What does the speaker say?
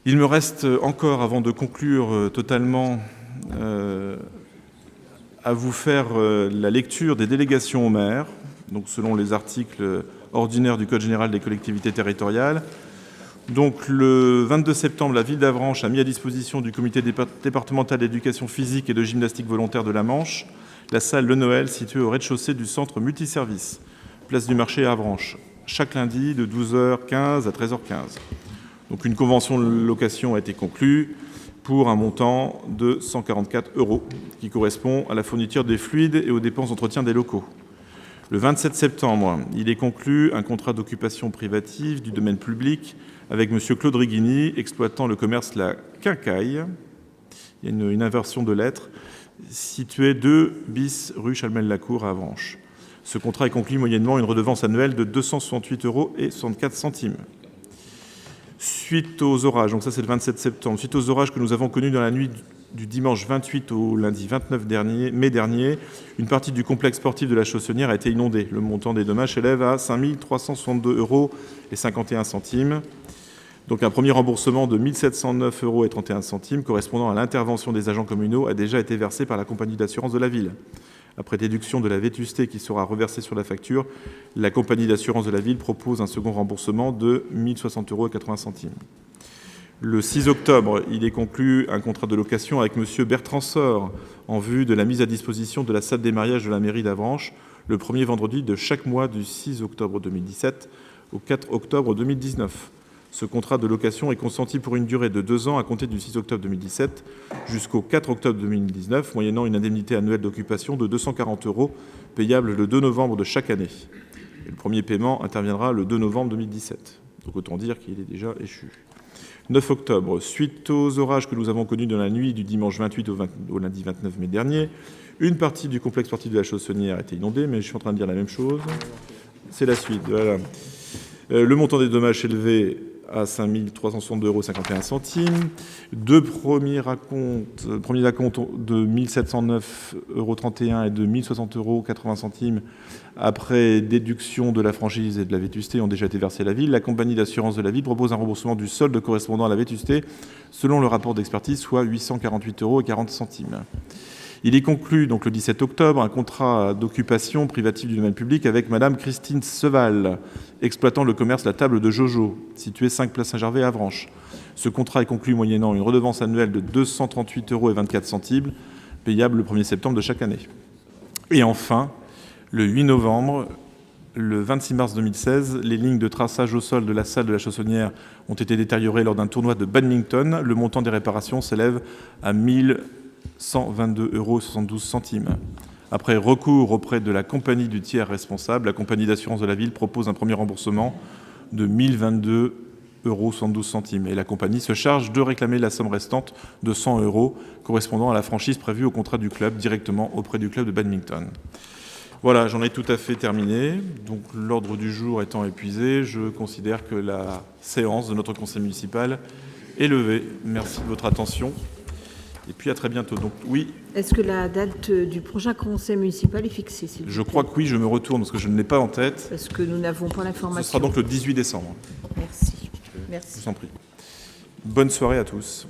Il me reste encore, avant de conclure totalement, à vous faire la lecture des délégations au maire, donc selon les articles ordinaires du Code général des collectivités territoriales. Donc, le 22 septembre, la ville d'Avranches a mis à disposition du comité départemental d'éducation physique et de gymnastique volontaire de la Manche la salle Le Noël située au rez-de-chaussée du centre multiservice, place du marché à Avranches, chaque lundi de 12h15 à 13h15. Donc, une convention de location a été conclue pour un montant de 144 €, qui correspond à la fourniture des fluides et aux dépenses d'entretien des locaux. Le 27 septembre, il est conclu un contrat d'occupation privative du domaine public avec M. Claude Riguigny, exploitant le commerce La Quincaille. Il y a une inversion de lettres, située 2 bis rue Chalmel-Lacour à Avranches. Ce contrat est conclu moyennant une redevance annuelle de 268,64 €. Suite aux orages, donc ça c'est le 27 septembre, suite aux orages que nous avons connus dans la nuit du dimanche 28 au lundi 29 mai dernier, une partie du complexe sportif de la Chaussonnière a été inondée. Le montant des dommages s'élève à 5 362,51 €. Donc un premier remboursement de 1 709,31 € correspondant à l'intervention des agents communaux a déjà été versé par la compagnie d'assurance de la ville. Après déduction de la vétusté qui sera reversée sur la facture, la compagnie d'assurance de la ville propose un second remboursement de 1 060,80 €. Le 6 octobre, il est conclu un contrat de location avec M. Bertrand Sor en vue de la mise à disposition de la salle des mariages de la mairie d'Avranches le premier vendredi de chaque mois du 6 octobre 2017 au 4 octobre 2019. Ce contrat de location est consenti pour une durée de 2 ans à compter du 6 octobre 2017 jusqu'au 4 octobre 2019, moyennant une indemnité annuelle d'occupation de 240 € payable le 2 novembre de chaque année. Et le premier paiement interviendra le 2 novembre 2017. Donc autant dire qu'il est déjà échu. 9 octobre, suite aux orages que nous avons connus dans la nuit du dimanche 28 au lundi 29 mai dernier, une partie du complexe sportif de la Chaussonnière a été inondée, mais je suis en train de dire la même chose. C'est la suite, voilà. Le montant des dommages s'élevait à 5 362,51 €. Deux premiers acomptes de 1 709,31 € et de 1 060,80 € après déduction de la franchise et de la vétusté ont déjà été versés à la ville. La compagnie d'assurance de la ville propose un remboursement du solde correspondant à la vétusté selon le rapport d'expertise, soit 848,40 €. Il est conclu donc le 17 octobre un contrat d'occupation privative du domaine public avec Madame Christine Seval, exploitant le commerce La Table de Jojo, situé 5 place Saint-Gervais à Avranches. Ce contrat est conclu moyennant une redevance annuelle de 238,24 €, payable le 1er septembre de chaque année. Et enfin, le 8 novembre, le 26 mars 2016, les lignes de traçage au sol de la salle de la Chaussonnière ont été détériorées lors d'un tournoi de badminton. Le montant des réparations s'élève à 1 122,72 €. Après recours auprès de la compagnie du tiers responsable, la compagnie d'assurance de la ville propose un premier remboursement de 1 022,72 € et la compagnie se charge de réclamer la somme restante de 100 € correspondant à la franchise prévue au contrat du club directement auprès du club de badminton. Voilà, j'en ai tout à fait terminé. Donc l'ordre du jour étant épuisé, je considère que la séance de notre conseil municipal est levée. Merci de votre attention. Et puis à très bientôt. Donc oui. Est-ce que la date du prochain conseil municipal est fixée, s'il vous plaît ? Je crois que oui, je me retourne parce que je ne l'ai pas en tête. Parce que nous n'avons pas l'information. Ce sera donc le 18 décembre. Merci. Merci. Je vous en prie. Bonne soirée à tous.